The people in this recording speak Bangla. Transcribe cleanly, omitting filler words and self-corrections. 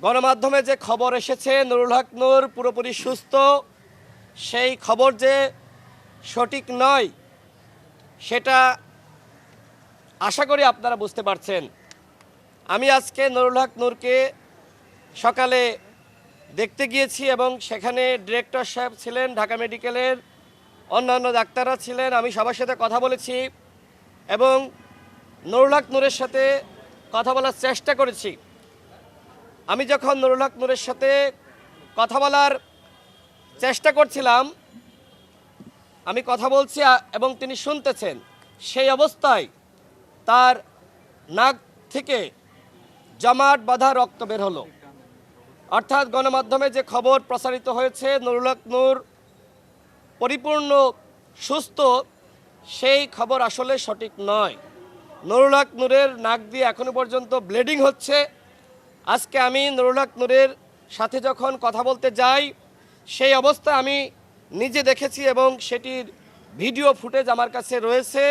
গণমাধ্যমে যে খবর এসেছে নুরুল হক নূর পুরোপুরি সুস্থ, সেই খবর যে সঠিক নয় সেটা আশা করি আপনারা বুঝতে পারছেন। আমি আজকে নুরুল হক নূরকে সকালে দেখতে গিয়েছি এবং সেখানে ডিরেক্টর সাহেব ছিলেন, ঢাকা মেডিকেলের অন্যান্য ডাক্তাররা ছিলেন। আমি সবার সাথে কথা বলেছি এবং নুরুল হক নূরের সাথে কথা বলার চেষ্টা করেছি। আমি যখন নুরুল হক নূরের সাথে কথা বলার চেষ্টা করছিলাম, আমি কথা বলছি এবং তিনি শুনতেছেন, সেই অবস্থায় তার নাক থেকে জমাট বাঁধা রক্ত বের হলো। অর্থাৎ গণমাধ্যমে যে খবর প্রচারিত হয়েছে নুরুল হক নূর পরিপূর্ণ সুস্থ, সেই খবর আসলে সঠিক নয়। নুরুল হক নূরের নাক দিয়ে এখনো পর্যন্ত ব্লিডিং হচ্ছে। আজকে আমি নুরুল হক নূরের সাথে যখন কথা বলতে যাই, সেই অবস্থা আমি নিজে দেখেছি এবং সেটির ভিডিও ফুটেজ আমার কাছে রয়েছে।